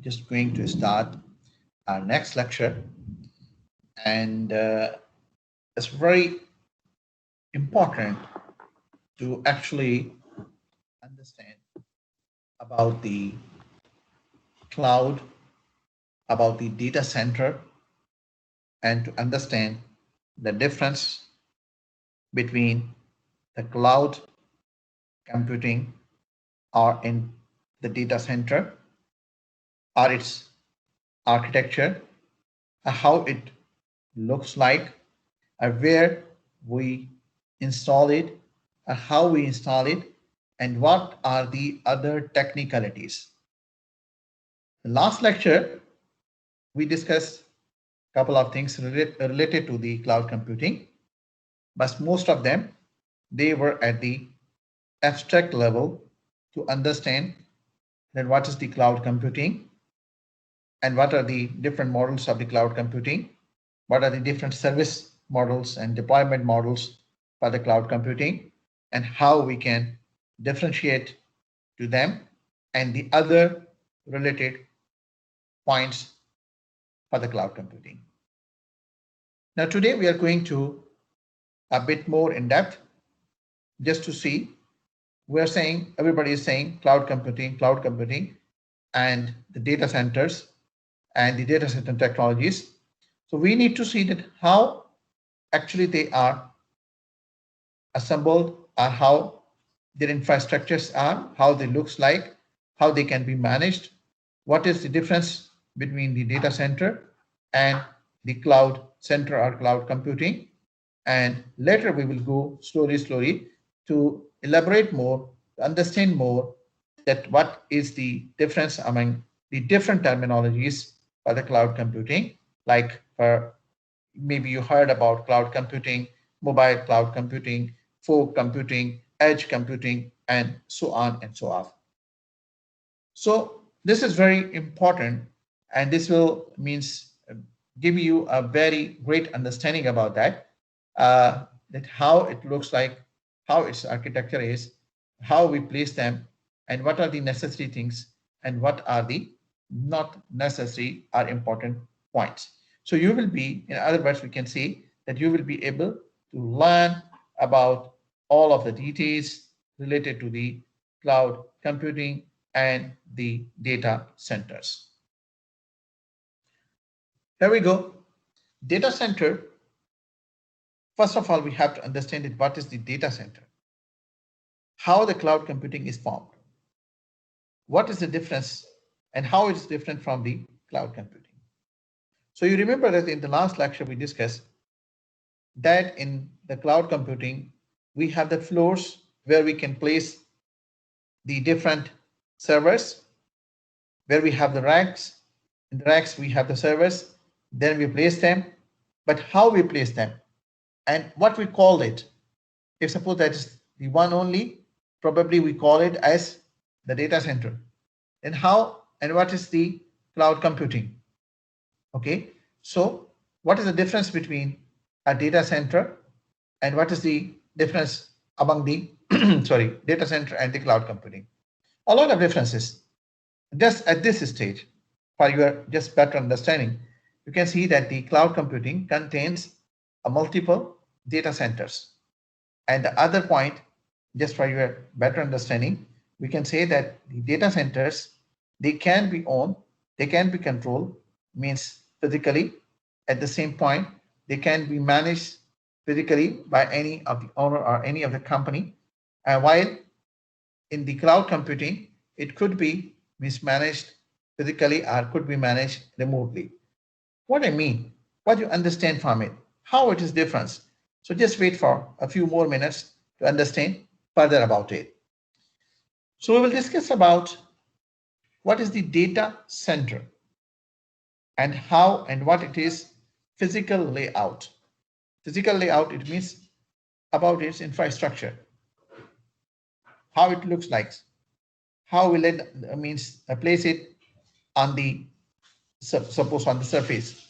just going to start our next lecture, and it's very important to actually understand about the cloud, about the data center, and to understand the difference between the cloud computing or in the data center or its architecture, how it looks like, where we install it, how we install it, and what are the other technicalities. The last lecture, we discussed a couple of things related to the cloud computing, but most of them, they were at the abstract level to understand that what is the cloud computing and what are the different models of the cloud computing, what are the different service models and deployment models for the cloud computing, and how we can differentiate to them and the other related points for the cloud computing. Now today we are going to a bit more in depth just to see. We're saying, everybody is saying cloud computing and the data centers and the data center technologies. So we need to see that how actually they are assembled, or how their infrastructures are, how they looks like, how they can be managed, what is the difference between the data center and the cloud center or cloud computing. And later we will go slowly to elaborate more, to understand more that what is the difference among the different terminologies for the cloud computing, like for maybe you heard about cloud computing, mobile cloud computing, fog computing, edge computing, and so on and so on. So this is very important, and this will means give you a very great understanding about that how it looks like, how its architecture is, how we place them, and what are the necessary things, and what are the not necessary or important points. So you will be, in other words, we can say that you will be able to learn about all of the details related to the cloud computing and the data centers. Here we go. Data center. First of all, we have to understand it, what is the data center, how the cloud computing is formed, what is the difference, and how it's different from the cloud computing. So you remember that in the last lecture we discussed that in the cloud computing we have the floors where we can place the different servers, where we have the racks. In the racks we have the servers, then we place them, but how we place them and what we call it. If suppose that is the one only, probably we call it as the data center. And how and what is the cloud computing? Okay, so what is the difference between a data center and what is the difference among the sorry, data center and the cloud computing? A lot of differences. Just at this stage, for your just better understanding, you can see that the cloud computing contains a multiple data centers. And the other point, just for your better understanding, we can say that the data centers, they can be owned, they can be controlled, means physically. At the same point, they can be managed physically by any of the owner or any of the company. And while in the cloud computing, it could be mismanaged physically or could be managed remotely. What I mean, what you understand from it, how it is different. So just wait for a few more minutes to understand further about it. So we will discuss about what is the data center and how and what it is physical layout. Physical layout, it means about its infrastructure, how it looks like, how will it means place it on the suppose on the surface.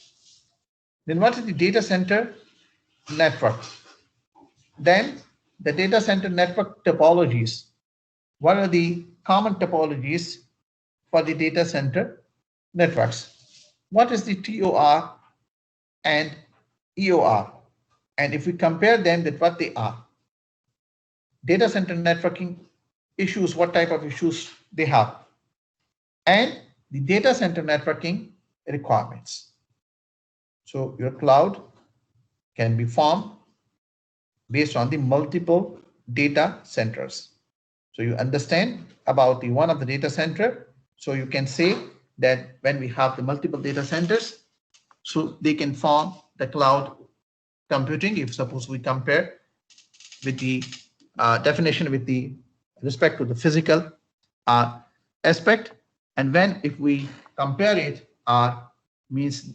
Then what is the data center network? Then the data center network topologies. What are the common topologies for the data center? networks. What is the TOR and EOR? And if we compare them with what they are, data center networking issues, what type of issues they have, and the data center networking requirements. So your cloud can be formed based on the multiple data centers. So you understand about the one of the data center. So you can say that when we have the multiple data centers, so they can form the cloud computing. If suppose we compare with the definition with the respect to the physical aspect, and when if we compare it means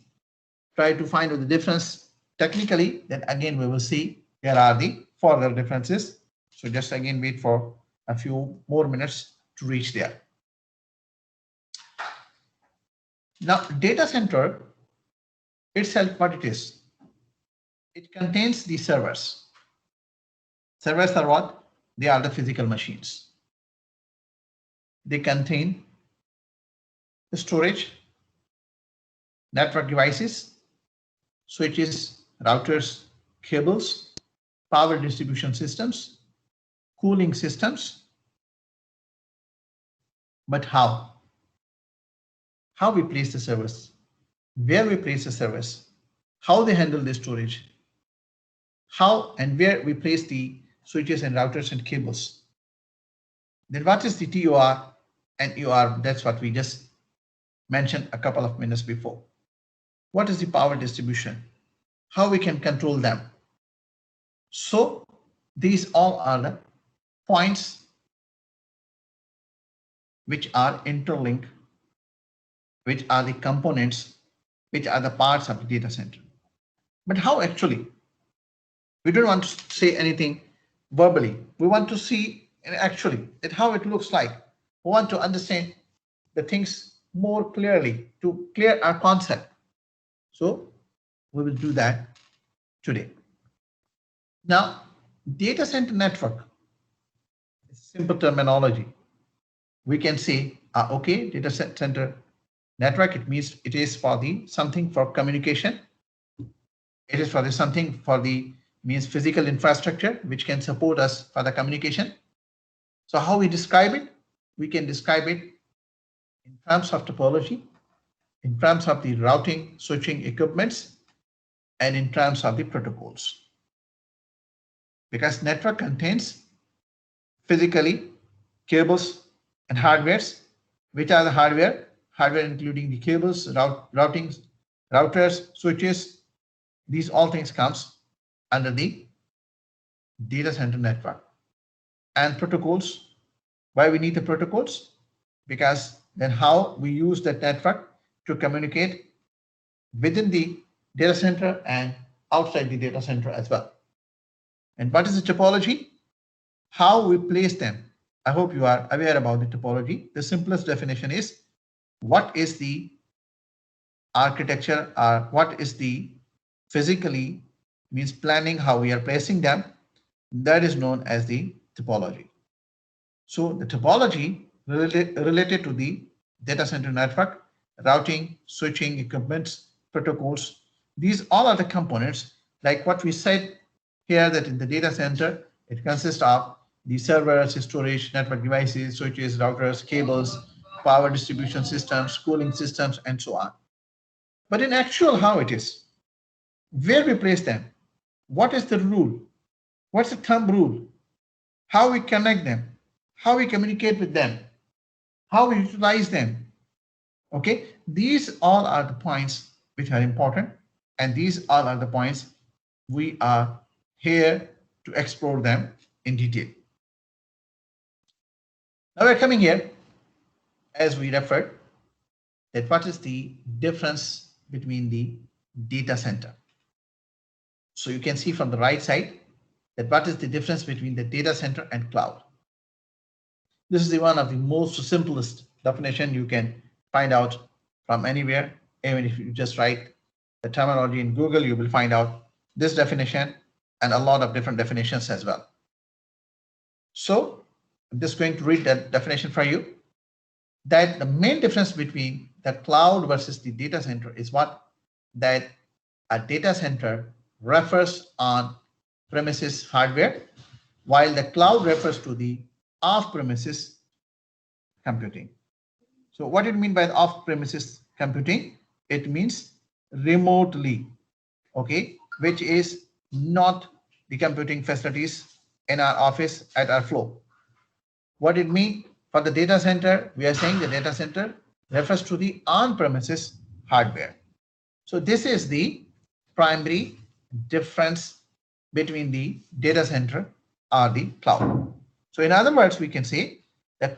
try to find out the difference technically, then again we will see there are the further differences. So just again wait for a few more minutes to reach there. Now data center itself, what it is, it contains the servers. Servers are what? They are the physical machines. They contain the storage, network devices, switches, routers, cables, power distribution systems, cooling systems. But how? How we place the servers, where we place the servers, how they handle the storage, how and where we place the switches and routers and cables. Then what is the TOR and EOR? That's what we just mentioned a couple of minutes before. What is the power distribution? How we can control them? So these all are the points which are interlinked, which are the components, which are the parts of the data center. But how actually? We don't want to say anything verbally. We want to see actually that how it looks like. We want to understand the things more clearly to clear our concept. So we will do that today. Now, data center network is simple terminology. We can say, okay, data center network, it means it is for the something for communication. It is for the something for the means physical infrastructure which can support us for the communication. So how we describe it? We can describe it in terms of topology, in terms of the routing, switching equipments, and in terms of the protocols. Because network contains physically cables and hardwares. Which are the hardware? Hardware including the cables, routings, routers, switches. These all things comes under the data center network. And protocols. Why we need the protocols? Because then how we use that network to communicate within the data center and outside the data center as well. And what is the topology? How we place them. I hope you are aware about the topology. The simplest definition is what is the architecture or what is the physically means planning how we are placing them. That is known as the topology. So the topology related to the data center network, routing, switching, equipments, protocols. These all are the components like what we said here that in the data center, it consists of the servers, storage, network devices, switches, routers, cables, power distribution systems, cooling systems, and so on. But in actual how it is, where we place them, what is the rule? What's the thumb rule? How we connect them? How we communicate with them? How we utilize them? Okay, these all are the points which are important, and these all are the points we are here to explore them in detail. Now we're coming here, as we referred, that what is the difference between the data center. So you can see from the right side that what is the difference between the data center and cloud. This is the one of the most simplest definition you can find out from anywhere. Even if you just write the terminology in Google, you will find out this definition and a lot of different definitions as well. So I'm just going to read that definition for you. that the main difference between the cloud versus the data center is what? That a data center refers on premises hardware, while the cloud refers to the off-premises computing. So what do you mean by off-premises computing? It means remotely, okay, which is not the computing facilities in our office at our floor. What it means for the data center, we are saying the data center refers to the on-premises hardware. So this is the primary difference between the data center or the cloud. So in other words, we can say the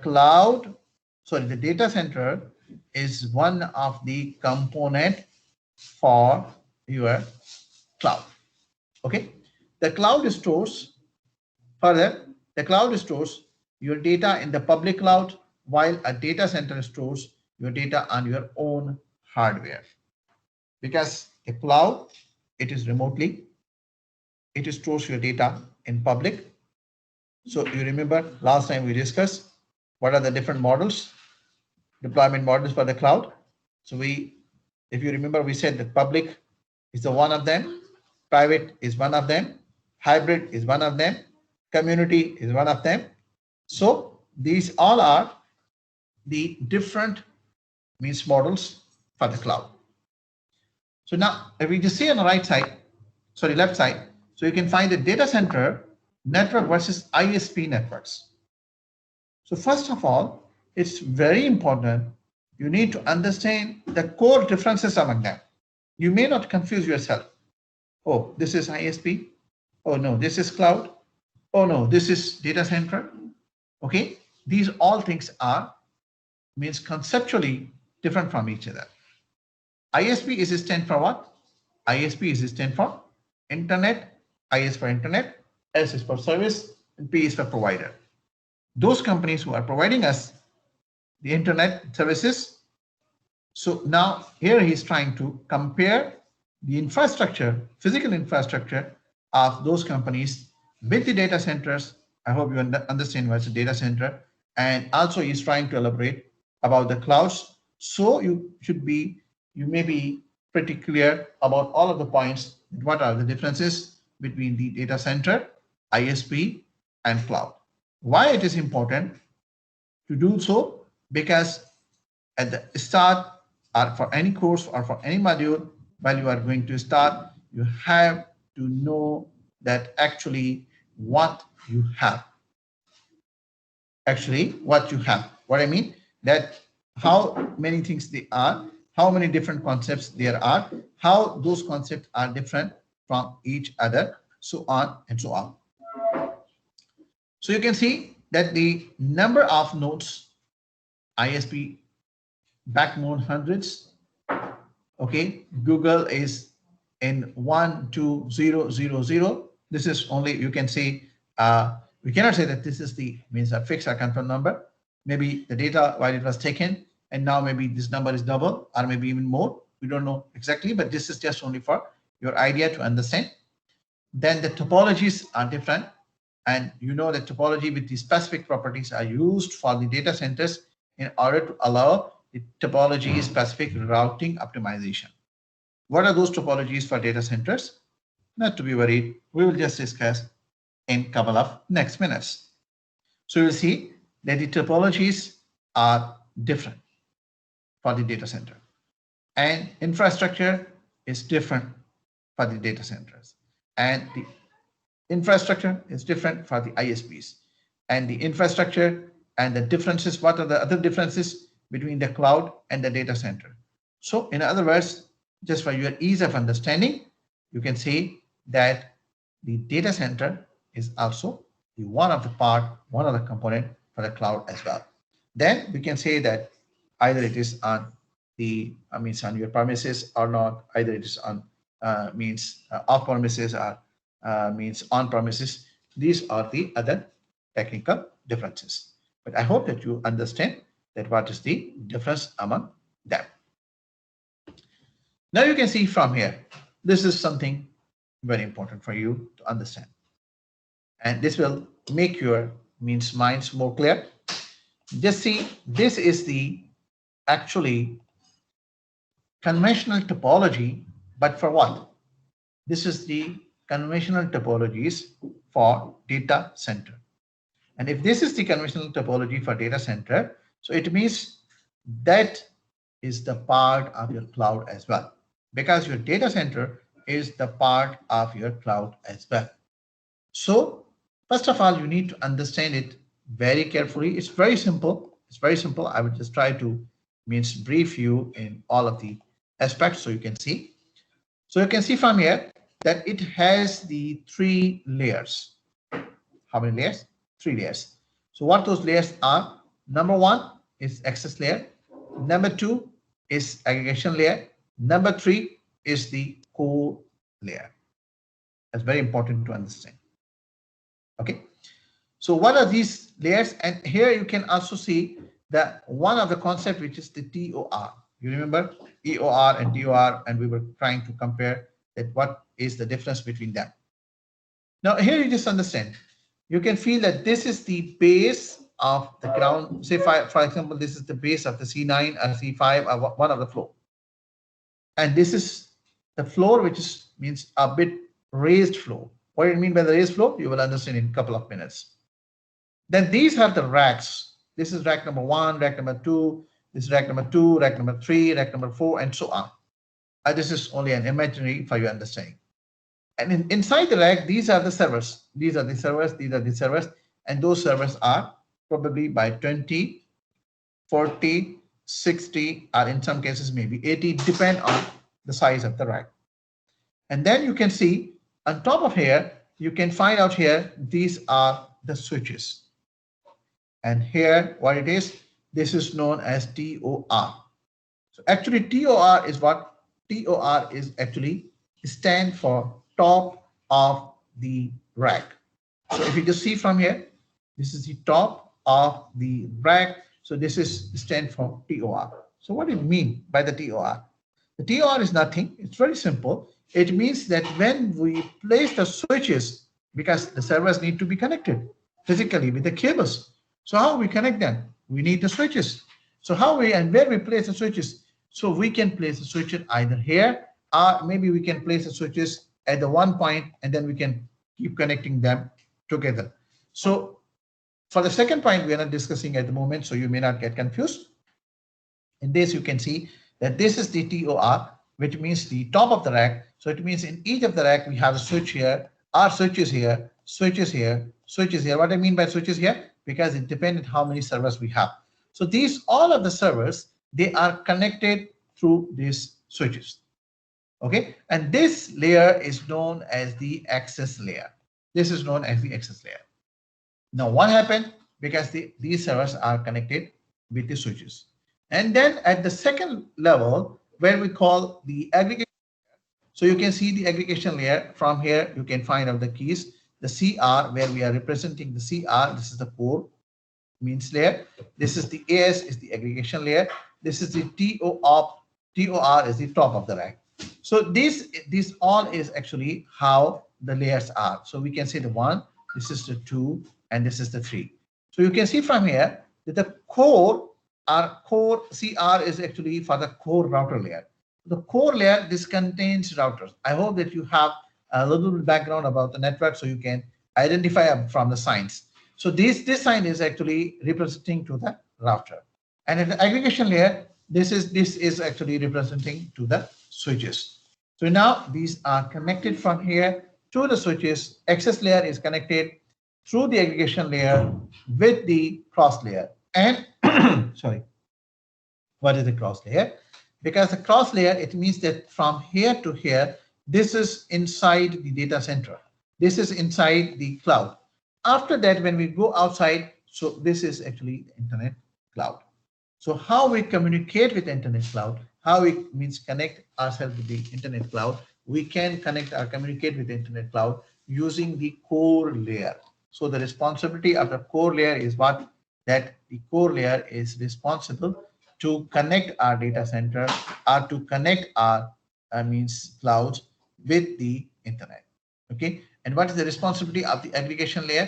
the data center is one of the component for your cloud. Okay, the cloud stores further. The cloud stores your data in the public cloud, while a data center stores your data on your own hardware. Because the cloud, it is remotely, it stores your data in public. So you remember last time we discussed what are the different models, deployment models for the cloud. So if you remember, we said that public is the one of them, private is one of them, hybrid is one of them, community is one of them. So these all are the different means models for the cloud. So now if we just see on the left side, so you can find the data center network versus ISP networks. So first of all, it's very important. You need to understand the core differences among them. You may not confuse yourself. Oh, this is ISP. Oh no, this is cloud. Oh no, this is data center. Okay, these all things means conceptually different from each other. ISP is stand for what? ISP is stand for internet. I is for internet, S is for service, and P is for provider. Those companies who are providing us the internet services. So now here he's trying to compare the infrastructure, physical infrastructure of those companies with the data centers. I hope you understand what's a data center. And also he's trying to elaborate about the clouds. So you may be pretty clear about all of the points. What are the differences between the data center, ISP, and cloud? Why it is important to do so? Because at the start, or for any course or for any module, while you are going to start, you have to know that actually what you have. Actually, what you have. What I mean, that how many things they are, how many different concepts there are, how those concepts are different from each other, so on and so on. So you can see that the number of nodes, ISP backbone hundreds. Okay, Google is in 12000. This is only, you can say, we cannot say that this is means a fixed or confirmed number. Maybe the data while it was taken, and now maybe this number is double or maybe even more. We don't know exactly, but this is just only for your idea to understand. Then the topologies are different, and you know that topology with the specific properties are used for the data centers in order to allow the topology specific routing optimization. What are those topologies for data centers? Not to be worried, we will just discuss in a couple of next minutes. So you'll see that the topologies are different for the data center, and infrastructure is different for the data centers, and the infrastructure is different for the ISPs, and the infrastructure and the differences. What are the other differences between the cloud and the data center? So in other words, just for your ease of understanding, you can say that the data center is also one of the component for the cloud as well. Then we can say that either it is on on your premises or not, either it is on off premises or means on premises. These are the other technical differences. But I hope that you understand that what is the difference among them. Now you can see from here, this is something very important for you to understand. And this will make your minds more clear. Just see, this is the actually conventional topology, but for what? This is the conventional topologies for data center. And if this is the conventional topology for data center, so it means that is the part of your cloud as well, because your data center is the part of your cloud as well. So first of all, you need to understand it very carefully. It's very simple. It's very simple. I will just try to brief you in all of the aspects so you can see. So you can see from here that it has the 3 layers. How many layers? 3 layers. So what those layers are? Number 1 is access layer. Number 2 is aggregation layer. Number 3 is the core layer. That's very important to understand. Okay. So what are these layers? And here you can also see that one of the concept, which is the TOR. You remember EOR and TOR, and we were trying to compare that what is the difference between them. Now here you just understand. You can feel that this is the base of the ground. Say for example, this is the base of the C9 or C5 or one of the floor. And this is the floor, which is means a bit raised floor. What do you mean by the raised floor? You will understand in a couple of minutes. Then these are the racks. This is rack number 1, rack number 2, this is rack number 2, rack number 3, rack number 4, and so on. This is only an imaginary for your understanding. And inside the rack, these are the servers. These are the servers, these are the servers, and those servers are probably by 20, 40, 60, or in some cases maybe 80, depend on the size of the rack. And then you can see on top of here, you can find out here, these are the switches. And here, what it is, this is known as TOR. So actually, TOR is what? TOR is actually stand for top of the rack. So if you just see from here, this is the top of the rack. So this is stand for TOR. So what do you mean by the TOR? The TOR is nothing. It's very simple. It means that when we place the switches, because the servers need to be connected physically with the cables. So how we connect them? We need the switches. So how we and where we place the switches? So we can place the switches either here, or maybe we can place the switches at the one point, and then we can keep connecting them together. So for the second point, we are not discussing at the moment, so you may not get confused. In this, you can see that this is the TOR, which means the top of the rack. So it means in each of the rack, we have a switch here, our switches here, switches here, switches here. What I mean by switches here? Because it depends on how many servers we have. So these, all of the servers, they are connected through these switches. Okay, and this layer is known as the access layer. This is known as the access layer. Now what happened? Because these servers are connected with the switches. And then at the second level, where we call the aggregation, so you can see the aggregation layer. From here, you can find out the keys. The CR, where we are representing the CR, this is the core means layer. This is the AS, is the aggregation layer. This is the TOR is the top of the rack. So this all is actually how the layers are. So we can say the 1, this is the 2, and this is the 3. So you can see from here that the core, our core CR is actually for the core router layer. The core layer, this contains routers. I hope that you have a little bit background about the network, so you can identify from the signs. So this sign is actually representing to the router. And in the aggregation layer, this is actually representing to the switches. So now these are connected from here to the switches. Access layer is connected through the aggregation layer with the cross layer. And sorry, what is the cross layer? Because the cross layer, it means that from here to here, this is inside the data center. This is inside the cloud. After that, when we go outside, so this is actually the internet cloud. So how we communicate with the internet cloud, how we means connect ourselves with the internet cloud, we can connect or communicate with the internet cloud using the core layer. So the responsibility of the core layer is what? That the core layer is responsible to connect our data center or to connect our means clouds with the internet. Okay. And what is the responsibility of the aggregation layer?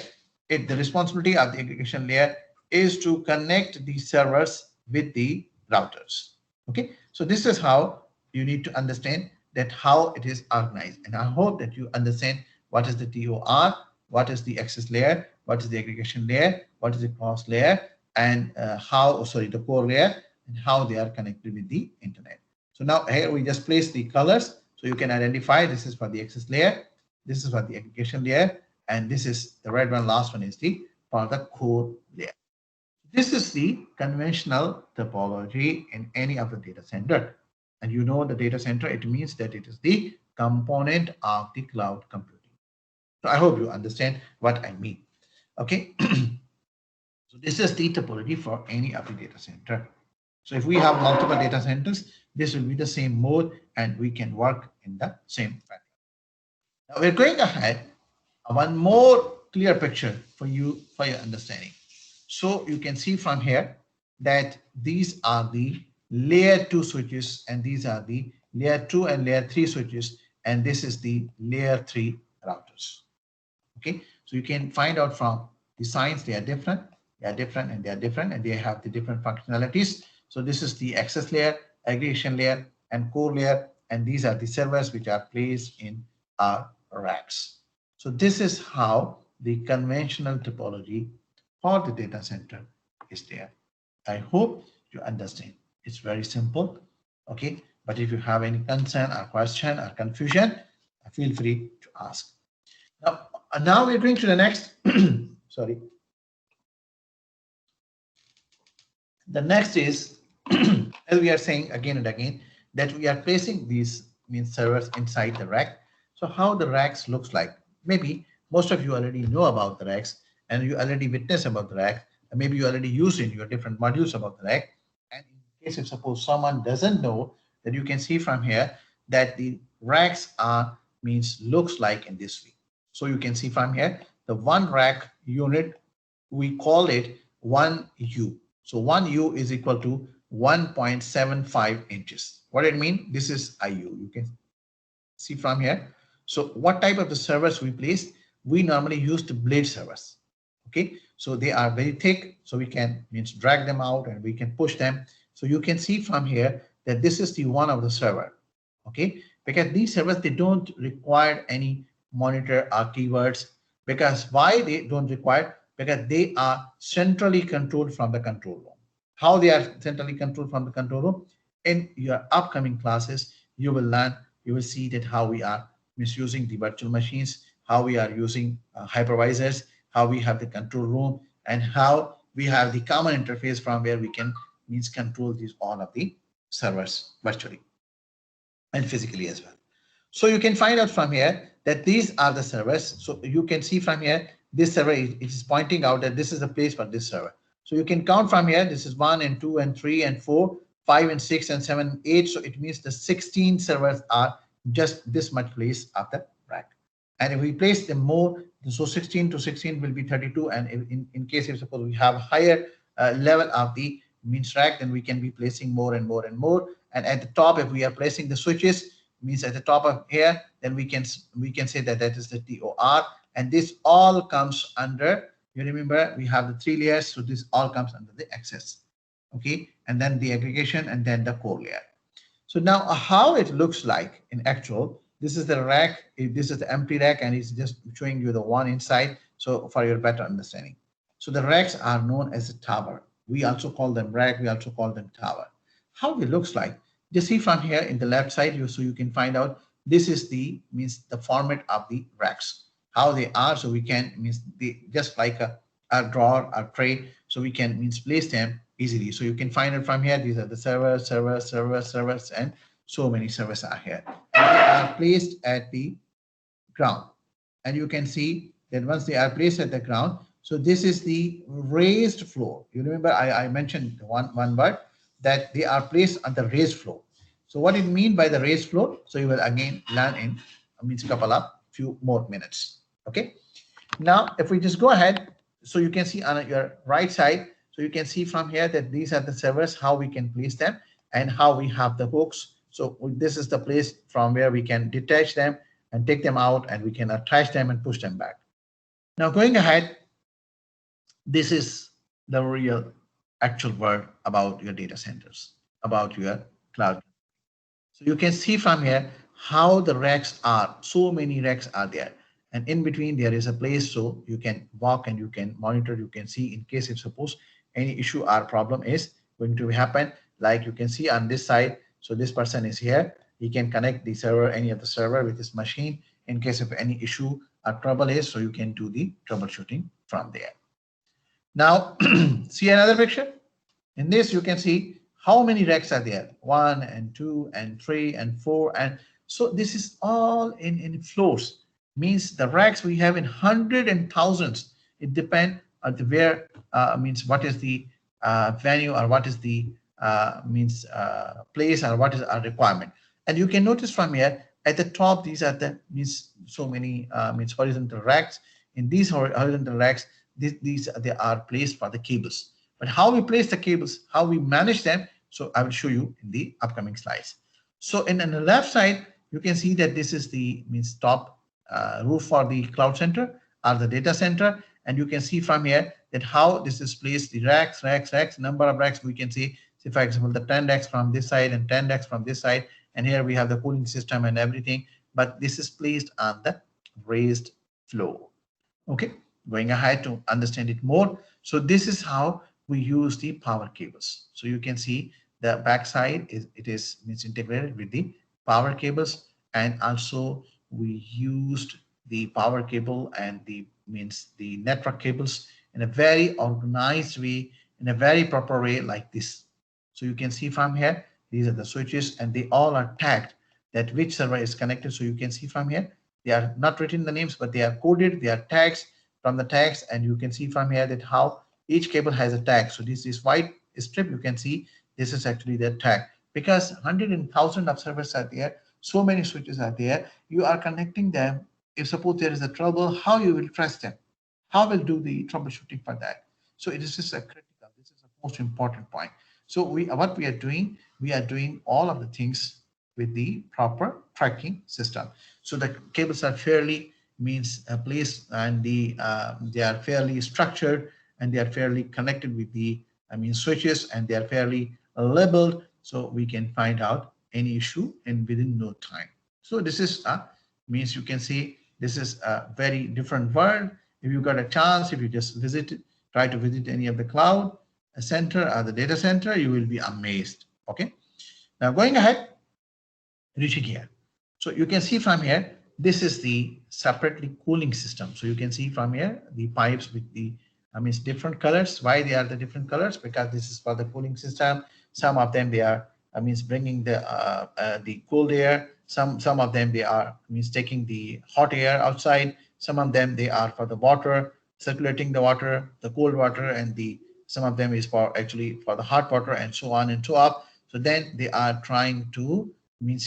The responsibility of the aggregation layer is to connect the servers with the routers. Okay, so this is how you need to understand that how it is organized. And I hope that you understand what is the TOR, what is the access layer, what is the aggregation layer, what is the cross layer, and the core layer, and how they are connected with the internet. So now here we just place the colors so you can identify this is for the access layer, this is for the aggregation layer, and this is the red one, last one is the for the core layer. This is the conventional topology in any of the data center. And you know the data center, it means that it is the component of the cloud computing. So I hope you understand what I mean. Okay. So this is the topology for any of the data center. So if we have multiple data centers, this will be the same mode and we can work in the same pattern. Now we're going ahead, one more clear picture for you for your understanding. So you can see from here that these are the layer 2 switches and these are the layer 2 and layer 3 switches, and this is the layer 3 routers. Okay, so you can find out from the signs they are different, and they are different, and they have the different functionalities. So this is the access layer, aggregation layer, and core layer, and these are the servers which are placed in our racks. So this is how the conventional topology for the data center is there. I hope you understand. It's very simple. Okay, but if you have any concern or question or confusion, feel free to ask. Now we're going to the next. Sorry. The next is, as we are saying again and again, that we are placing these servers inside the rack. So how the racks looks like? Maybe most of you already know about the racks and you already witnessed about the rack. And maybe you already used in your different modules about the rack. And in case if suppose someone doesn't know, that you can see from here that the racks are looks like in this way. So you can see from here, the one rack unit, we call it 1U. So 1U is equal to 1.75 inches. What it mean? This is IU. You can see from here. So what type of the servers we place? We normally use the blade servers. Okay, so they are very thick, so we can drag them out and we can push them. So you can see from here that this is the one of the server. Okay, because these servers, they don't require any monitor or keywords. Because why they don't require? Because they are centrally controlled from the control room. How they are centrally controlled from the control room? In your upcoming classes, you will learn, you will see that how we are misusing the virtual machines, how we are using hypervisors, how we have the control room, and how we have the common interface from where we can control these all of the servers virtually and physically as well. So you can find out from here that these are the servers. So you can see from here, this server is pointing out that this is the place for this server. So you can count from here. This is 1 and 2 and 3 and 4, 5 and 6 and 7 and 8. So it means the 16 servers are just this much place of the rack. And if we place them more, so 16 to 16 will be 32. And in case if suppose we have higher level of the rack, then we can be placing more and more and more. And at the top, if we are placing the switches, at the top of here, then we can say that that is the TOR, and this all comes under, you remember we have the 3 layers, so this all comes under the access. Okay, and then the aggregation and then the core layer. So now how it looks like in actual, this is the rack, this is the empty rack, and it's just showing you the one inside, so for your better understanding. So the racks are known as a tower. We also call them rack, we also call them tower. How it looks like? Just see from here in the left side, so you can find out this is the format of the racks, how they are. So we can they just like a drawer or tray, so we can place them easily. So you can find it from here. These are the servers, and so many servers are here. And they are placed at the ground, and you can see that once they are placed at the ground, so this is the raised floor. You remember I mentioned one word, that they are placed on the raised floor. So what it mean by the raised floor? So you will again learn in couple of few more minutes. Okay. Now if we just go ahead, so you can see on your right side, so you can see from here that these are the servers, how we can place them and how we have the hooks. So this is the place from where we can detach them and take them out, and we can attach them and push them back. Now going ahead, this is the real actual word about your data centers, about your cloud. So you can see from here how the racks are, so many racks are there. And in between there is a place so you can walk and you can monitor, you can see in case if suppose any issue or problem is going to happen, like you can see on this side. So this person is here, he can connect the server, any of the server with this machine in case of any issue or trouble is, so you can do the troubleshooting from there. Now, see another picture. In this, you can see how many racks are there, 1 and 2 and 3 and 4. And so this is all in floors, means the racks we have in hundred and thousands. It depends on the where, means what is the venue or what is the place or what is our requirement. And you can notice from here at the top, these are the means so many means horizontal racks. In these horizontal racks, these they are placed for the cables. But how we place the cables, how we manage them, so I will show you in the upcoming slides. So in the left side, you can see that this is the means top roof for the cloud center or the data center. And you can see from here that how this is placed, the racks, number of racks we can see, say for example, the 10 racks from this side and 10 racks from this side. And here we have the cooling system and everything, but this is placed on the raised floor. Okay, going ahead to understand it more. So this is how we use the power cables. So you can see the backside is means integrated with the power cables, and also we used the power cable and the means the network cables in a very organized way, in a very proper way like this. So you can see from here, these are the switches and they all are tagged that which server is connected. So you can see from here, they are not written the names, but they are coded, they are tags from the tags, and you can see from here that how each cable has a tag. So this is white strip, you can see this is actually the tag, because 100,000 of servers are there, so many switches are there, you are connecting them. If suppose there is a trouble, how you will trust them, how will do the troubleshooting for that. So it is just a critical, this is the most important point. So what we are doing all of the things with the proper tracking system. So the cables are fairly means placed, and they are fairly structured, and they are fairly connected with the switches, and they are fairly labeled, so we can find out any issue in within no time. So this is means you can see this is a very different world. If you got a chance, if you just try to visit any of the cloud center or the data center, you will be amazed. Okay, now going ahead, reaching here. So you can see from here, this is the separately cooling system. So you can see from here, the pipes with the, different colors. Why they are the different colors? Because this is for the cooling system. Some of them, they are, bringing the cold air. Some of them, they are, taking the hot air outside. Some of them, they are for the water, circulating the water, the cold water, and some of them is for actually for the hot water, and so on and so up. So then they are trying to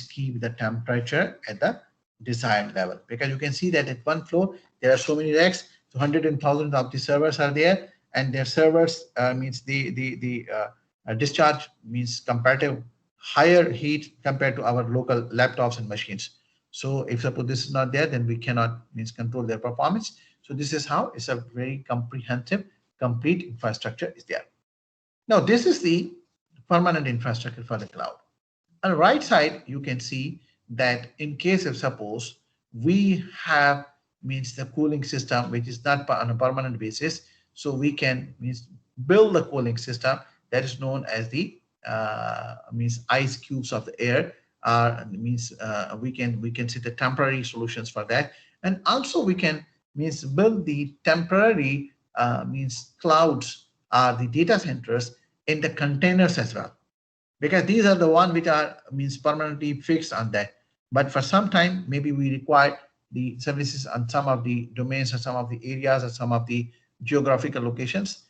keep the temperature at the desired level, because you can see that at one floor there are so many racks, so hundreds and thousands of the servers are there, and their servers means the discharge means comparative higher heat compared to our local laptops and machines. So if suppose this is not there, then we cannot control their performance. So this is how it's a very comprehensive, complete infrastructure is there. Now this is the permanent infrastructure for the cloud. On the right side, you can see that in case of suppose we have the cooling system which is not on a permanent basis, so we can build the cooling system that is known as the ice cubes of the air. We can see the temporary solutions for that, and also we can build the temporary clouds or the data centers in the containers as well, because these are the one which are permanently fixed on that. But for some time, maybe we require the services on some of the domains or some of the areas or some of the geographical locations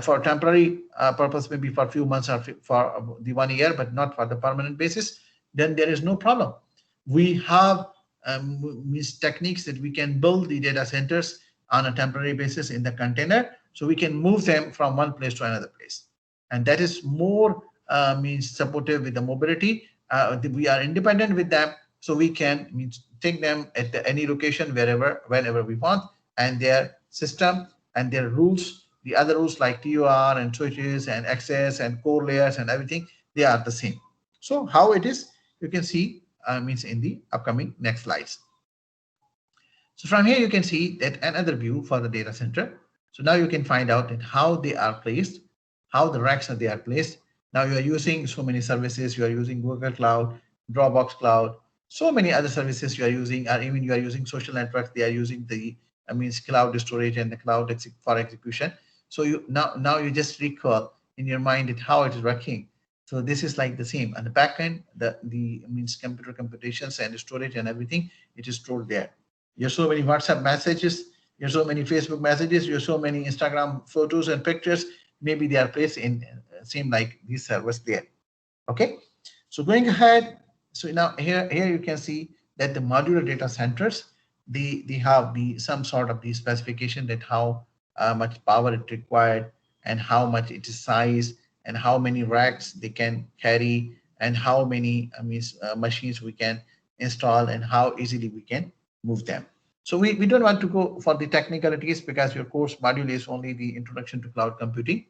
for temporary purpose, maybe for a few months or for the 1 year, but not for the permanent basis. Then there is no problem. We have techniques that we can build the data centers on a temporary basis in the container, so we can move them from one place to another place, and that is more supportive with the mobility. We are independent with them, so we can take them at any location, wherever, whenever we want, and their system and their rules The other rules like TOR and switches and access and core layers and everything, they are the same. So how it is, you can see means in the upcoming next slides. So from here you can see that another view for the data center. So now you can find out that how they are placed, how the racks they are placed. Now you are using so many services. You are using Google Cloud, Dropbox Cloud, so many other services you are using, or even you are using social networks. They are using the cloud storage and the cloud for execution. So you now you just recall in your mind it how it is working. So this is like the same. And the backend, the computer computations and storage and everything, it is stored there. You have so many WhatsApp messages, you have so many Facebook messages, you have so many Instagram photos and pictures. Maybe they are placed in same like these servers there. Okay. So going ahead, so now here you can see that the modular data centers, they have the some sort of the specification that how much power it required and how much it is size and how many racks they can carry and how many machines we can install and how easily we can move them. So we don't want to go for the technicalities because your course module is only the introduction to cloud computing.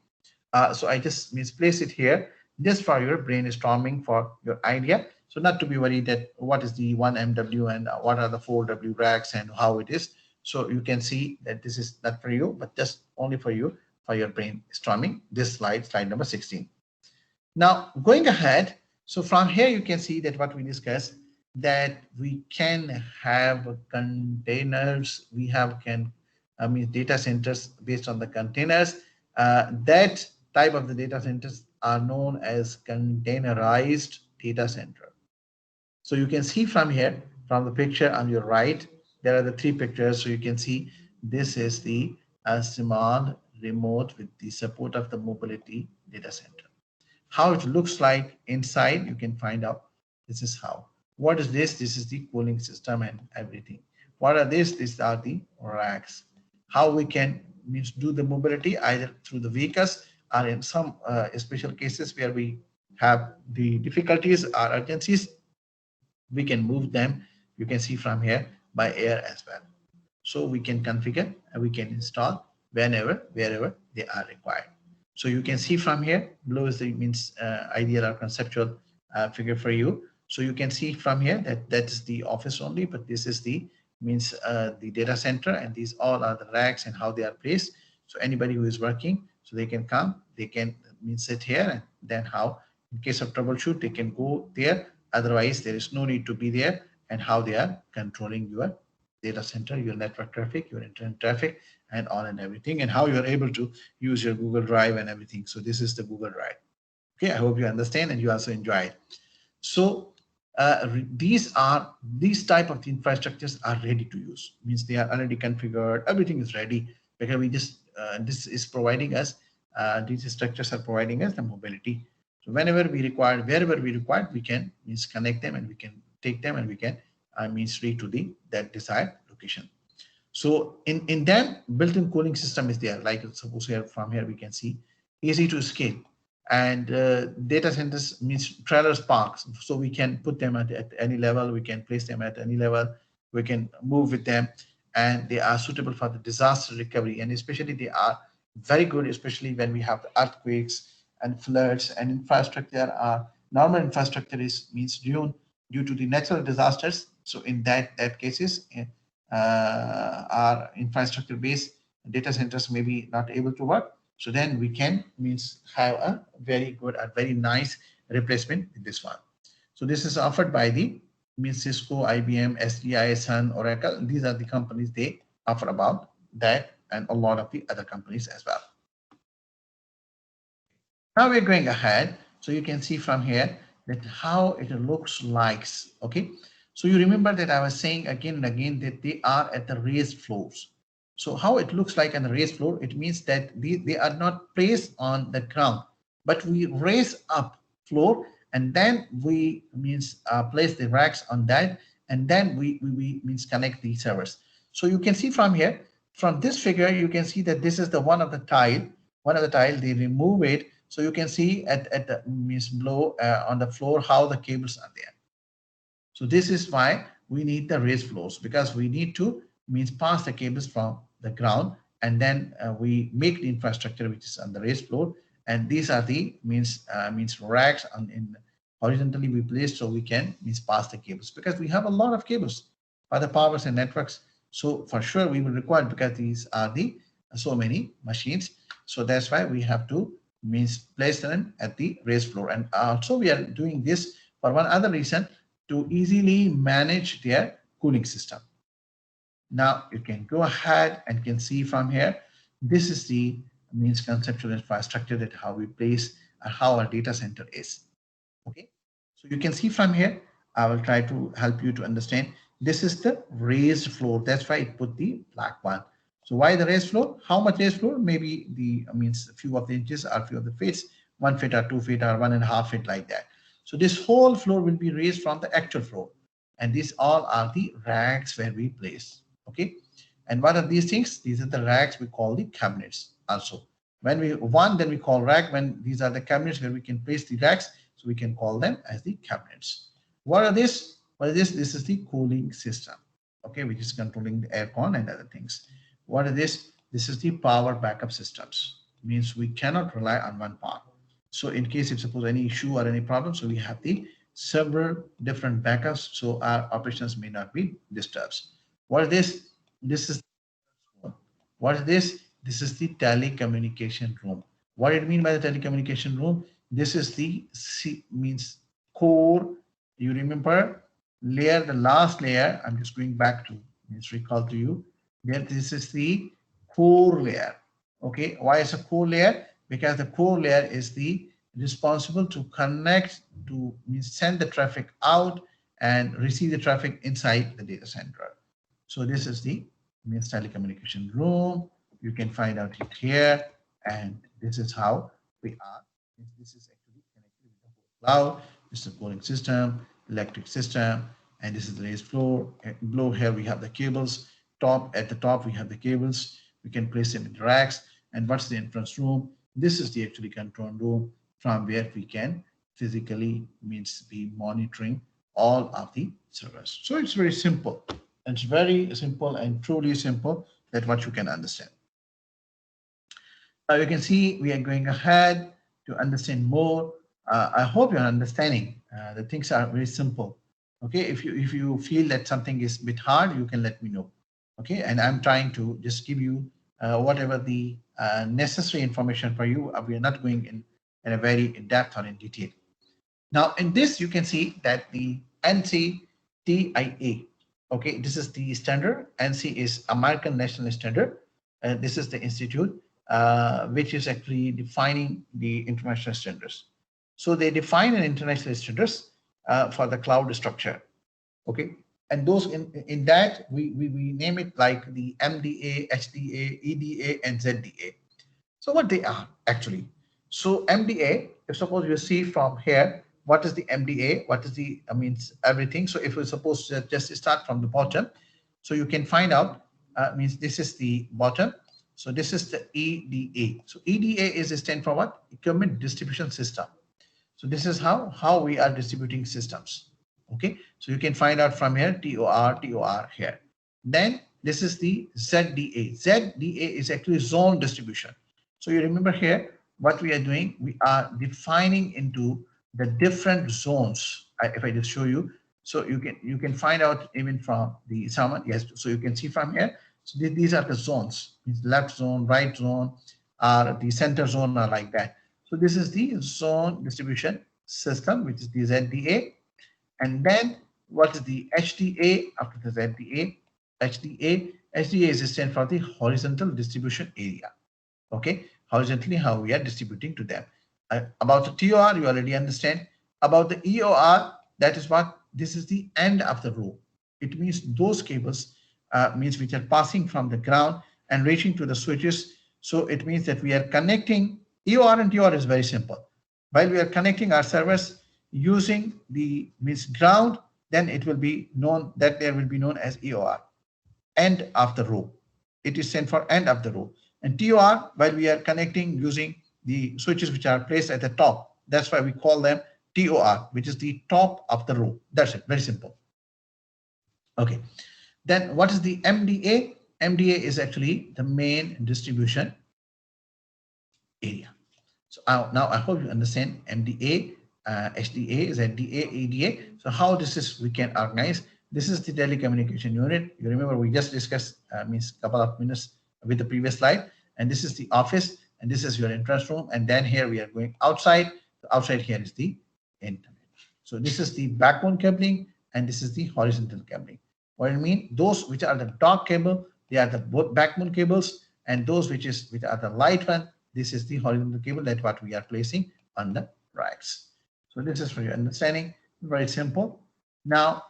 So I just misplace it here just for your brainstorming for your idea. So not to be worried that what is the 1MW and what are the 4W racks and how it is. So you can see that this is not for you, but just only for you for your brainstorming. This slide number 16. Now going ahead, so from here you can see that what we discussed, that we can have containers, we have data centers based on the containers. That type of the data centers are known as containerized data center. So you can see from here, from the picture on your right, there are the three pictures. So you can see this is the small remote with the support of the mobility data center. How it looks like inside, you can find out. This is how. What is this? This is the cooling system and everything. What are this? These are the racks. How we can do the mobility either through the vehicles or in some special cases where we have the difficulties or urgencies, we can move them. You can see from here by air as well. So we can configure and we can install wherever they are required. So you can see from here, below is the ideal or conceptual figure for you. So you can see from here that is the office only, but this is the the data center, and these all are the racks and how they are placed. So anybody who is working, so they can come, they can sit here, and then how in case of troubleshoot they can go there. Otherwise, there is no need to be there, and how they are controlling your data center, your network traffic, your internet traffic, and all and everything, and how you're able to use your Google Drive and everything. So this is the Google Drive. Okay, I hope you understand and you also enjoy it. So these type of the infrastructures are ready to use. Means they are already configured. Everything is ready because we just this is providing us these structures are providing us the mobility. So whenever we require, wherever we require, we can connect them and we can take them and we can reach to the that desired location. So in them, built-in cooling system is there. Like suppose here from here we can see easy to scale, and data centers trailer parks. So we can put them at any level. We can place them at any level. We can move with them, and they are suitable for the disaster recovery. And especially they are very good, especially when we have the earthquakes and floods and infrastructure. Normal infrastructure is due to the natural disasters. So in that cases, our infrastructure based data centers may be not able to work. So then we can have a very good, a very nice replacement in this one. So this is offered by the Cisco, IBM, SDI, Sun, Oracle. These are the companies they offer about that, and a lot of the other companies as well. Now we're going ahead. So you can see from here that how it looks like. Okay. So you remember that I was saying again and again that they are at the raised floors. So how it looks like on the raised floor, it means that they are not placed on the ground, but we raise up floor, and then we place the racks on that, and then we connect the servers. So you can see from here, from this figure, you can see that this is the one of the tile. They remove it, so you can see at the below on the floor how the cables are there. So this is why we need the raised floors, because we need to pass the cables from the ground and then we make the infrastructure which is on the raised floor, and these are the means racks in horizontally we place, so we can pass the cables, because we have a lot of cables for the powers and networks. So for sure we will require, because these are the so many machines, so that's why we have to place them at the raised floor. And also we are doing this for one other reason, to easily manage their cooling system. Now you can go ahead and can see from here, this is the conceptual infrastructure, that how we place and how our data center is. Okay, so you can see from here, I will try to help you to understand. This is the raised floor. That's why it put the black one. So why the raised floor? How much raised floor? Maybe the a few of the inches or few of the feet, 1 feet or 2 feet or 1.5 feet, like that. So this whole floor will be raised from the actual floor, and these all are the racks where we place. Okay, and what are these things? These are the racks we call the cabinets. Also, when we then we call rack. When these are the cabinets where we can place the racks, so we can call them as the cabinets. What are this? What is this? This is the cooling system, okay, which is controlling the aircon and other things. What is this? This is the power backup systems. Means we cannot rely on one part. So in case if suppose any issue or any problem, so we have the several different backups, so our operations may not be disturbed. What is this? This is what is this? This is the telecommunication room. What do you mean by the telecommunication room? This is the core. You remember layer, the last layer. I'm just going back to recall to you. This is the core layer. Okay, why is a core layer? Because the core layer is the responsible to connect, to send the traffic out and receive the traffic inside the data center. So this is the telecommunication room. You can find out it here, and this is how we are. This is actually connected with the whole cloud. This is the cooling system, electric system, and this is the raised floor. Below here we have the cables. At the top we have the cables. We can place them in the racks. And what's the inference room? This is the actually control room, from where we can physically be monitoring all of the servers. So it's very simple. It's very simple and truly simple, that what you can understand. Now you can see we are going ahead to understand more. I hope you're understanding. The things are very simple. Okay, if you feel that something is a bit hard, you can let me know. Okay, and I'm trying to just give you whatever the necessary information for you. We are not going in a very in depth or in detail. Now in this you can see that the ANSI TIA. Okay, this is the standard. ANSI is American National Standard. This is the institute which is actually defining the international standards. So they define an international standards for the cloud structure. Okay, and those in that we name it like the MDA, HDA, EDA, and ZDA. So what they are actually? So MDA, if suppose you see from here, what is the MDA? What is the means everything? So if we suppose just start from the bottom, so you can find out means this is the bottom. So this is the EDA. So EDA is stand for what? Equipment Distribution System. So this is how we are distributing systems. Okay, so you can find out from here TOR here. Then this is the ZDA. ZDA is actually zone distribution. So you remember here what we are doing, we are defining into the different zones. If I just show you, so you can find out even from the summon. Yes, so you can see from here. So these are the zones, left zone, right zone, or the center zone, or like that. So this is the zone distribution system, which is the ZDA. And then what is the HDA after the ZDA? HDA is stand for the horizontal distribution area. Okay, horizontally how we are distributing to them. About the TOR, you already understand. About the EOR, that is what, this is the end of the row. It means those cables which are passing from the ground and reaching to the switches. So it means that we are connecting. EOR and TOR is very simple. While we are connecting our servers using the ground, then it will be known that there will be known as EOR, end of the row. It is stand for end of the row. And TOR, while we are connecting using the switches which are placed at the top, that's why we call them TOR, which is the top of the row. That's it, very simple. Okay, then what is the MDA? MDA is actually the main distribution area. So now I hope you understand MDA, HDA, ZDA, EDA. So how this is we can organize. This is the telecommunication unit. You remember we just discussed means couple of minutes with the previous slide. And this is the office, and this is your entrance room. And then here we are going outside. So outside here is the internet. So this is the backbone cabling, and this is the horizontal cabling. What I mean, those which are the dark cable, they are the backbone cables, and those which are the light one, this is the horizontal cable that what we are placing on the racks. So this is for your understanding, very simple. Now,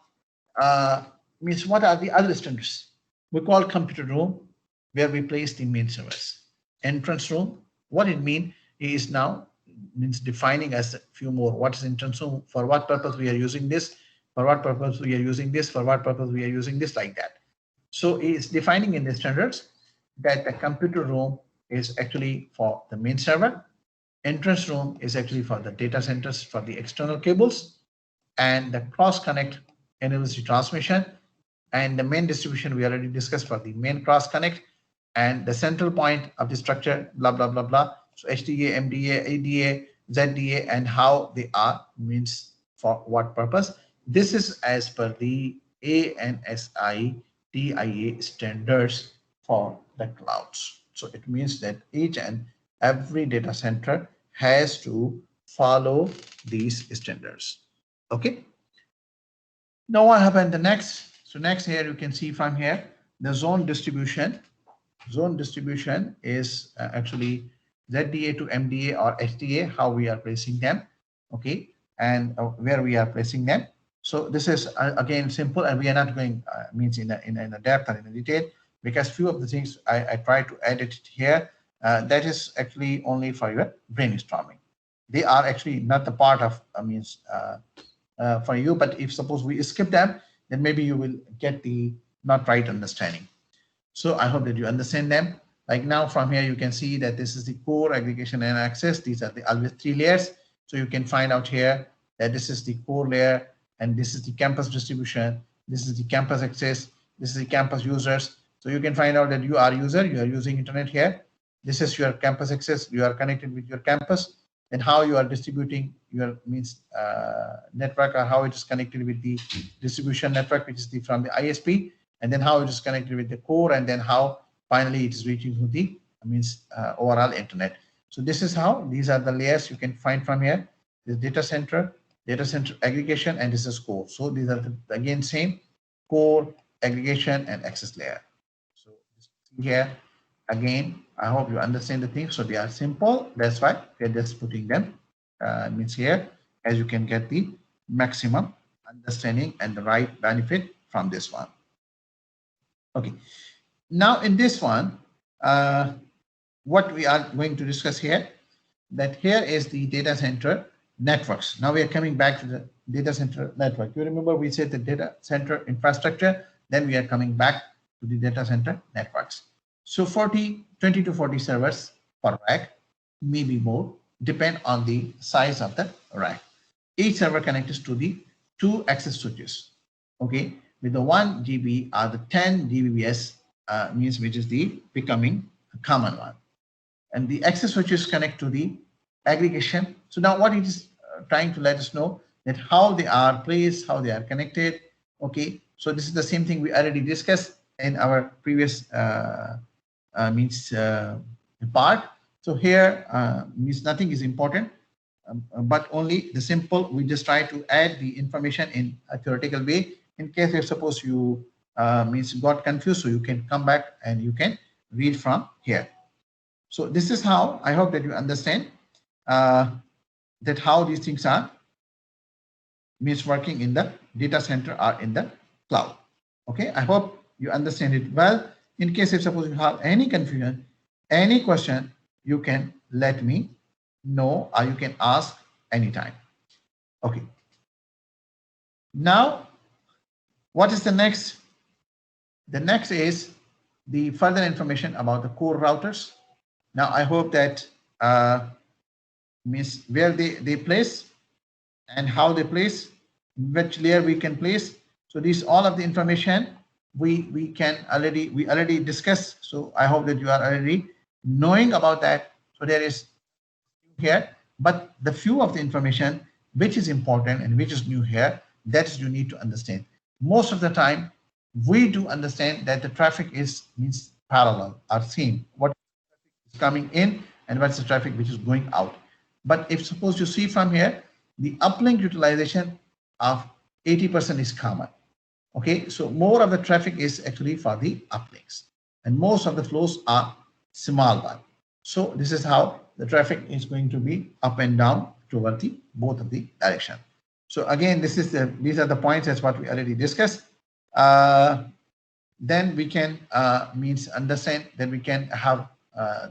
means what are the other standards? We call computer room, where we place the main servers. Entrance room, what it means is now means defining as a few more. What is entrance room? For what purpose we are using this? For what purpose we are using this? For what purpose we are using this? Like that. So it's defining in the standards that the computer room is actually for the main server. Entrance room is actually for the data centers for the external cables, and the cross connect enables the transmission, and the main distribution we already discussed for the main cross connect, and the central point of the structure, blah, blah, blah, blah. So HDA, MDA, ADA, ZDA, and how they are means for what purpose. This is as per the ANSI TIA standards for the clouds. So it means that each and every data center has to follow these standards. Okay. Now what happened the next? So next here you can see from here the zone distribution. Zone distribution is actually ZDA to MDA or HDA, how we are placing them, okay, and where we are placing them. So this is again simple, and we are not going means in a depth or in a detail, because few of the things I try to edit it here. That is actually only for your brainstorming. They are actually not the part of means for you, but if suppose we skip them, then maybe you will get the not right understanding. So I hope that you understand them. Like now from here, you can see that this is the core, aggregation, and access. These are the always 3 layers. So you can find out here that this is the core layer, and this is the campus distribution. This is the campus access. This is the campus users. So you can find out that you are user, you are using internet here. This is your campus access. You are connected with your campus, and how you are distributing your means network, or how it is connected with the distribution network, which is from the ISP. And then how it is connected with the core, and then how finally it is reaching to the means overall internet. So this is how these are the layers you can find from here. This data center aggregation, and this is core. So these are the, again same core, aggregation, and access layer. So here again, I hope you understand the things. So they are simple. That's why we're just putting them means here, as you can get the maximum understanding and the right benefit from this one. Okay, now in this one, what we are going to discuss here, that here is the data center networks. Now we are coming back to the data center network. You remember we said the data center infrastructure, then we are coming back to the data center networks. So 20 to 40 servers per rack, maybe more, depend on the size of the rack. Each server connects to the 2 access switches. Okay, with the 1 GB or the 10 Gbps means which is the becoming a common one. And the access switches connect to the aggregation. So now what it is trying to let us know that how they are placed, how they are connected. Okay, so this is the same thing we already discussed in our previous part. So here means nothing is important, but only the simple, we just try to add the information in a theoretical way. In case if suppose you means got confused, so you can come back and you can read from here. So this is how I hope that you understand that how these things are means working in the data center or in the cloud. Okay, I hope you understand it well. In case if suppose you have any confusion, any question, you can let me know, or you can ask anytime. Okay. Now, what is the next? The next is the further information about the core routers. Now, I hope that means where they place and how they place, which layer we can place. So these all of the information we already discussed. So I hope that you are already knowing about that. So there is here, but the few of the information which is important and which is new here, that is you need to understand. Most of the time, we do understand that the traffic is means parallel or same. What is coming in and what's the traffic which is going out. But if suppose you see from here, the uplink utilization of 80% is common. Okay, so more of the traffic is actually for the uplinks, and most of the flows are small one. So this is how the traffic is going to be up and down toward the both of the direction. So again, these are the points as what we already discussed. Then we can means understand, then we can have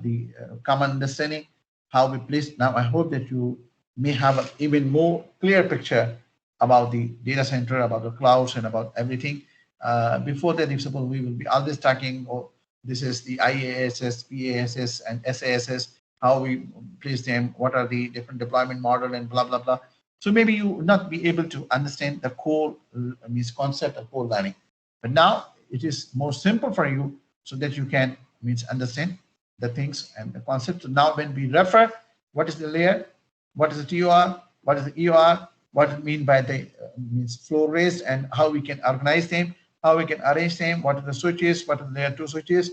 the common understanding how we place. Now I hope that you may have an even more clear picture about the data center, about the clouds, and about everything. Before that, if suppose we will be always talking, oh, this is the IaaS, PaaS, and SaaS, how we place them, what are the different deployment model, and blah, blah, blah. So maybe you will not be able to understand the core means concept of core learning. But now it is more simple for you so that you can means understand the things and the concept. So now when we refer, what is the layer, what is the TOR, what is the EOR, what it mean by the means flow rates, and how we can organize them, how we can arrange them, what are the switches, what are the layer 2 switches,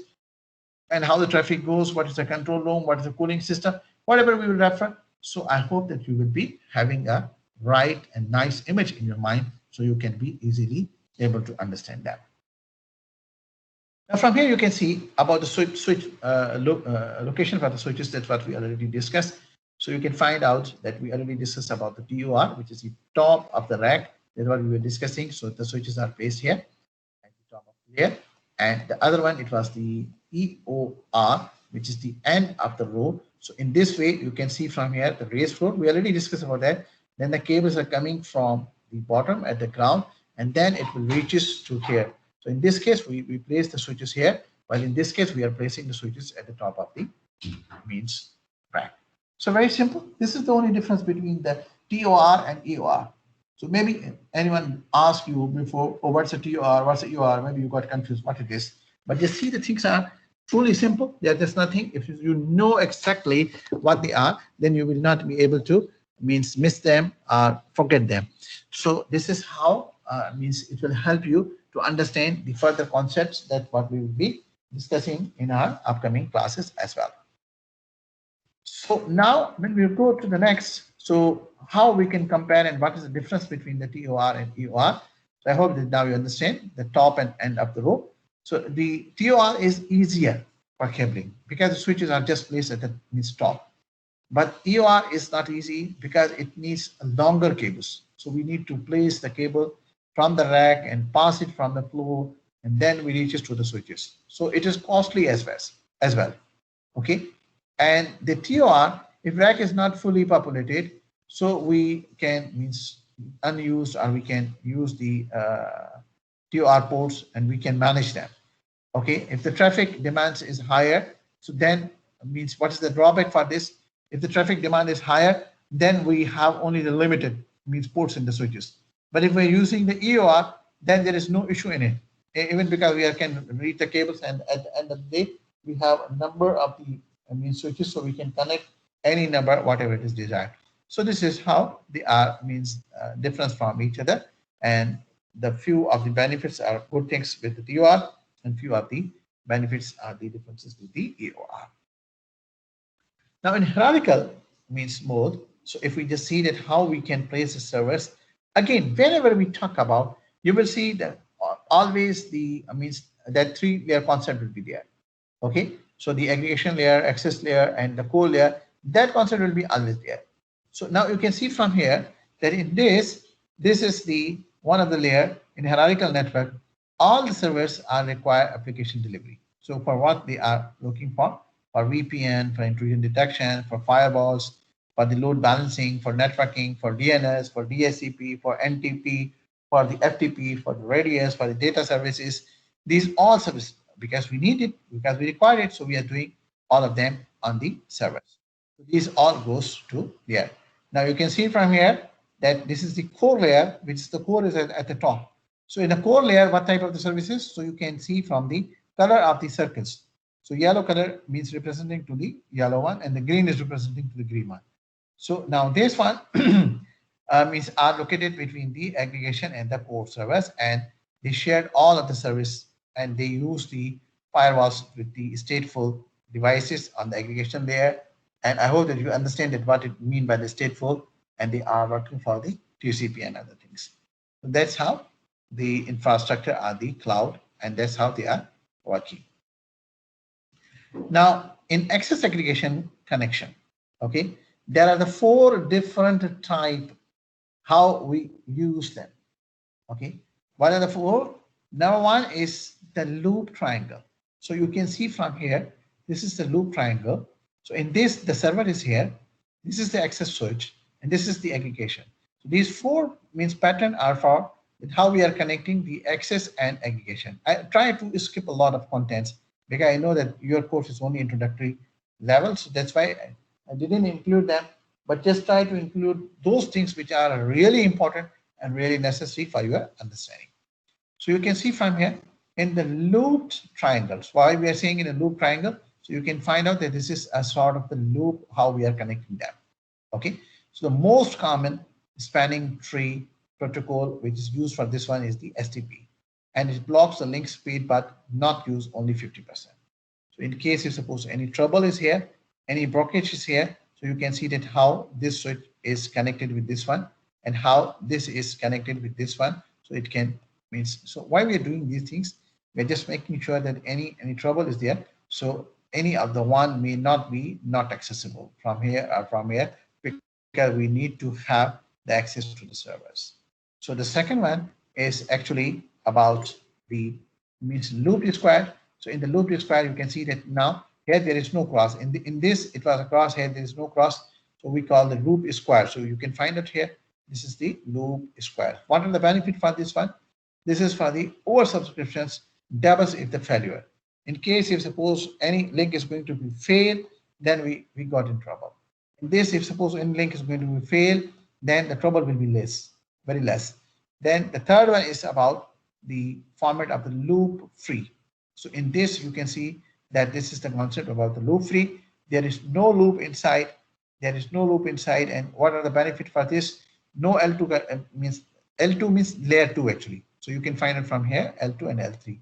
and how the traffic goes, what is the control room, what is the cooling system, whatever we will refer. So I hope that you will be having a right and nice image in your mind so you can be easily able to understand that. Now from here you can see about the switch location for the switches. That's what we already discussed. So you can find out that we already discussed about the TOR, which is the top of the rack. That's what we were discussing. So the switches are placed here at the top of the layer. And the other one, it was the EOR, which is the end of the row. So in this way, you can see from here the raised floor. We already discussed about that. Then the cables are coming from the bottom at the ground, and then it will reaches to here. So in this case, we place the switches here, while in this case, we are placing the switches at the top of the means rack. So very simple. This is the only difference between the TOR and EOR. So maybe anyone asked you before, oh, what's a TOR, what's a EOR? Maybe you got confused what it is. But you see the things are truly simple. There's nothing. If you know exactly what they are, then you will not be able to means miss them or forget them. So this is how means it will help you to understand the further concepts that what we will be discussing in our upcoming classes as well. So now when we go to the next, so how we can compare and what is the difference between the TOR and EOR. So I hope that now you understand the top and end of the row. So the TOR is easier for cabling because the switches are just placed at the means top. But EOR is not easy because it needs longer cables. So we need to place the cable from the rack and pass it from the floor, and then we reach it to the switches. So it is costly as well. Okay. And the TOR, if rack is not fully populated, so we can means unused, or we can use the TOR ports and we can manage them. Okay, if the traffic demands is higher, so then means what is the drawback for this? If the traffic demand is higher, then we have only the limited means ports in the switches. But if we're using the EOR, then there is no issue in it, even because we can read the cables, and at the end of the day, we have a number of the means switches, so we can connect any number, whatever it is desired. So this is how they are means difference from each other, and the few of the benefits are good things with the TOR, and few of the benefits are the differences with the EOR. Now in hierarchical means mode, so if we just see that how we can place the servers, again, whenever we talk about, you will see that always the means that 3-layer concept will be there. Okay, so the aggregation layer, access layer, and the core layer, that concept will be always there. So now you can see from here that in this is the one of the layer in hierarchical network. All the servers are require application delivery. So for what they are looking for VPN, for intrusion detection, for firewalls, for the load balancing, for networking, for DNS, for DHCP, for NTP, for the FTP, for the radius, for the data services. These all services, because we need it, because we require it, so we are doing all of them on the servers. So these all goes to there. Now you can see from here that this is the core layer, which is the core is at the top. So in the core layer, what type of the services? So you can see from the color of the circles. So yellow color means representing to the yellow one, and the green is representing to the green one. So now this one means are located between the aggregation and the core servers, and they shared all of the service, and they use the firewalls with the stateful devices on the aggregation layer. And I hope that you understand that what it mean by the stateful, and they are working for the TCP and other things. So that's how the infrastructure are the cloud, and that's how they are working. Now, in access aggregation connection, okay, there are the 4 different type how we use them. Okay, what are the 4? Number 1 is the loop triangle. So you can see from here, this is the loop triangle. So in this, the server is here. This is the access switch, and this is the aggregation. So these 4 means pattern are for how we are connecting the access and aggregation. I try to skip a lot of contents because I know that your course is only introductory level, so that's why I didn't include them, but just try to include those things which are really important and really necessary for your understanding. So you can see from here in the looped triangles, why we are saying in a loop triangle, so you can find out that this is a sort of the loop how we are connecting them. Okay, so the most common spanning tree protocol which is used for this one is the STP, and it blocks the link speed but not use only 50%. So in case if suppose any trouble is here, any blockage is here, so you can see that how this switch is connected with this one and how this is connected with this one. So it can means, so why we are doing these things, we're just making sure that any trouble is there, so any of the one may not be not accessible from here or from here, because we need to have the access to the servers. So the second one is actually about the means loop square. So in the loop square, you can see that now here there is no cross. In this it was a cross, here there is no cross. So we call the loop square. So you can find it here. This is the loop square. What are the benefit for this one? This is for the oversubscriptions, doubles if the failure. In case if suppose any link is going to be failed, then we got in trouble. In this, if suppose any link is going to be failed, then the trouble will be less, very less. Then the third one is about the format of the loop free. So in this, you can see that this is the concept about the loop free. There is no loop inside. There is no loop inside. And what are the benefits for this? No L2 means L2 means layer 2 actually. So you can find it from here, L2 and L3.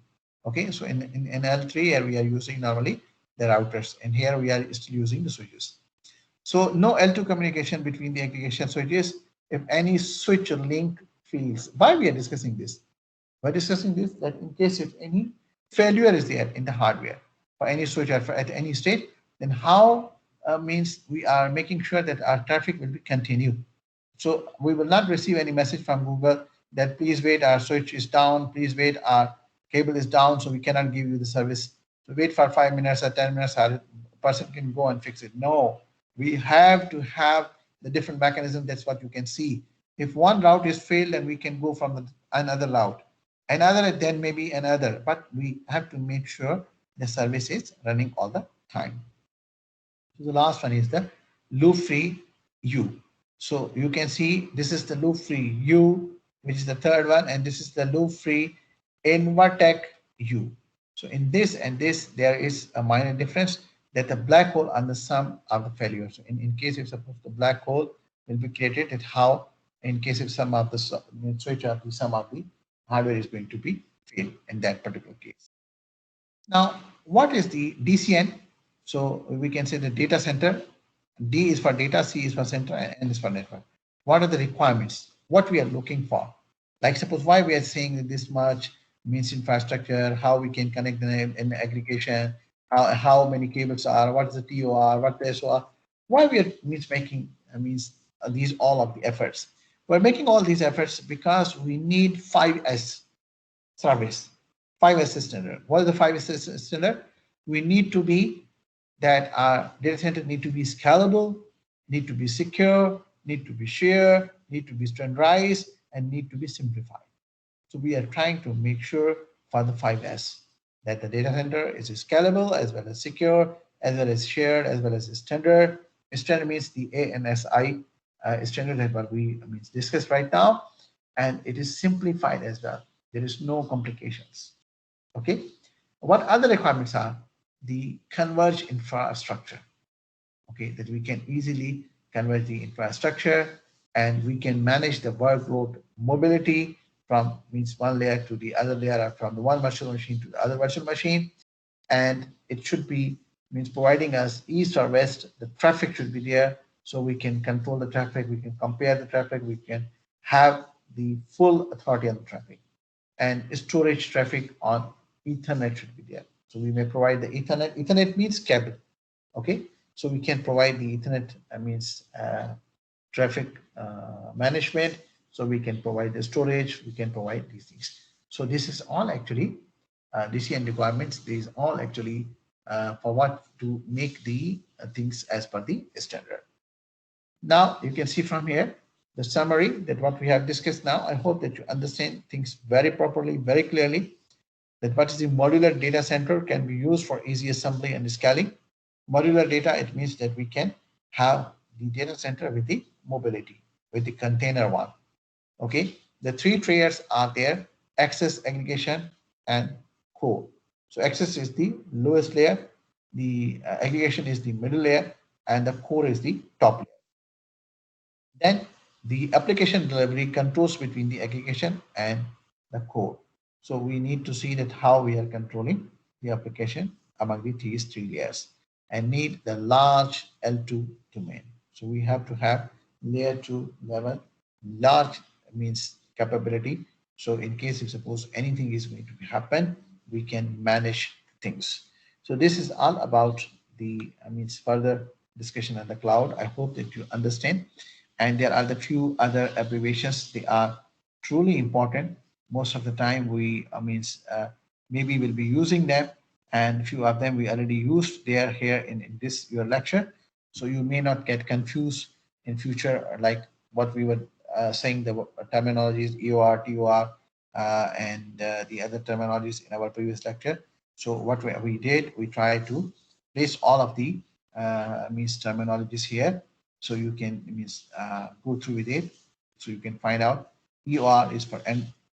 Okay, so in L3 here we are using normally the routers, and here we are still using the switches. So no L2 communication between the aggregation switches if any switch link fails. Why we are discussing this? We're discussing this that in case if any failure is there in the hardware for any switch at any state, then how means we are making sure that our traffic will be continued. So we will not receive any message from Google that please wait, our switch is down, please wait, our cable is down, so we cannot give you the service. So wait for 5 minutes or 10 minutes, our person can go and fix it. No, we have to have the different mechanism. That's what you can see. If one route is failed, then we can go from another route. Another, then maybe another, but we have to make sure the service is running all the time. So the last one is the loop free U. So you can see this is the loop free U, which is the third one, and this is the loop free Invatec U. So in this and this, there is a minor difference that the black hole and the sum of the failure. So in case if suppose the black hole will be created, at how in case if some of the switch of the sum of the hardware is going to be failed in that particular case. Now, what is the DCN? So we can say the data center. D is for data, C is for center, and N is for network. What are the requirements? What we are looking for? Like suppose why we are saying that this much means infrastructure, how we can connect in aggregation, how many cables are, what is the TOR, what the SOR, why we are making these all of the efforts. We're making all these efforts because we need 5S service, 5S standard. What is the 5S standard? We need to be that our data center need to be scalable, need to be secure, need to be shared, need to be standardized, and need to be simplified. So we are trying to make sure for the 5S that the data center is scalable as well as secure, as well as shared, as well as standard. Standard means the ANSI standard that what we discussed right now, and it is simplified as well. There is no complications. Okay. What other requirements are? The converged infrastructure. Okay, that we can easily converge the infrastructure and we can manage the workload mobility from means one layer to the other layer or from the one virtual machine to the other virtual machine. And it should be means providing us east or west, the traffic should be there so we can control the traffic, we can compare the traffic, we can have the full authority on the traffic. And storage traffic on Ethernet should be there. So we may provide the Ethernet. Ethernet means cable. Okay, so we can provide the Ethernet means traffic management. So we can provide the storage. We can provide these things. So this is all actually DCN requirements. These all actually for what to make the things as per the standard. Now you can see from here the summary that what we have discussed now. I hope that you understand things very properly, very clearly. That what is the modular data center can be used for easy assembly and scaling. Modular data, it means that we can have the data center with the mobility, with the container one. Okay, the three layers are there: access, aggregation, and core. So access is the lowest layer, the aggregation is the middle layer, and the core is the top layer. Then the application delivery controls between the aggregation and the core. So we need to see that how we are controlling the application among these three layers and need the large L2 domain. So we have to have layer 2 level large means capability. So in case if suppose anything is going to happen, we can manage things. So this is all about the means further discussion on the cloud. I hope that you understand. And there are the few other abbreviations. They are truly important. Most of the time we maybe we'll be using them, and few of them we already used. They are here in this your lecture, so you may not get confused in future, like what we were saying, the terminologies EOR, TOR, and the other terminologies in our previous lecture. So what we did, we tried to place all of the means terminologies here, so you can go through with it. So you can find out EOR is for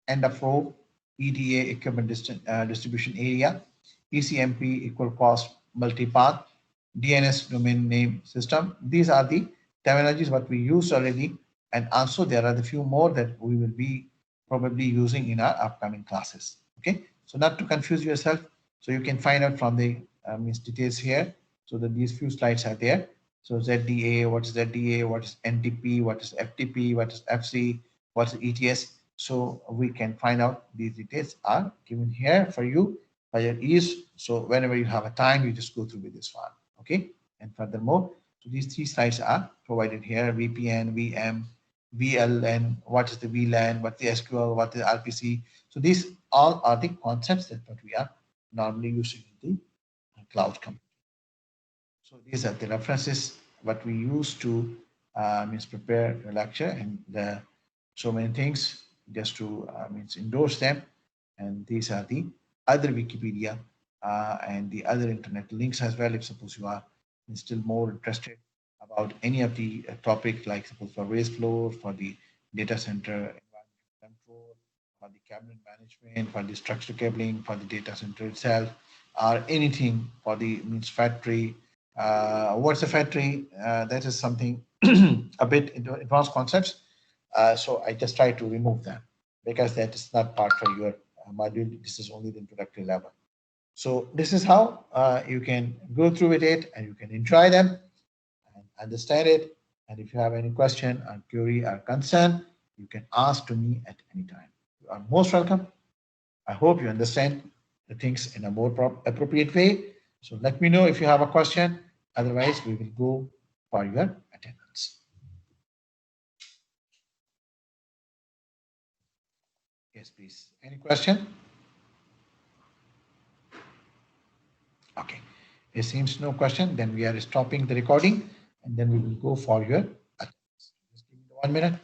end of row, EDA equipment distribution area, ECMP equal cost multipath, DNS domain name system. These are the terminologies what we used already, and also there are the few more that we will be probably using in our upcoming classes. Okay, so not to confuse yourself, so you can find out from the details here. So that these few slides are there. So ZDA, what is ZDA, what is NTP, what is FTP, what is FC, what is ETS. So we can find out these details are given here for you by your ease. So whenever you have a time, you just go through with this one. Okay. And furthermore, so these three slides are provided here: VPN, VM, VLAN, what is the VLAN, what is the SQL, what is RPC. So these all are the concepts that what we are normally using in the cloud computing. So these are the references what we use to prepare a lecture, and so many things just to endorse them. And these are the other Wikipedia and the other internet links as well. If suppose you are still more interested about any of the topic, like suppose for waste flow, for the data center environment control, for the cabinet management, for the structural cabling, for the data center itself, or anything for the factory. What's a factory? That is something a bit advanced concepts. So I just try to remove them because that is not part for your module. This is only the introductory level. So this is how you can go through with it and you can enjoy them and understand it. And if you have any question or query or concern, you can ask to me at any time. You are most welcome. I hope you understand the things in a more appropriate way. So let me know if you have a question. Otherwise, we will go for your attendance. Yes, please. Any question? Okay. It seems no question. Then we are stopping the recording and then we will go for your attendance. Just give me 1 minute.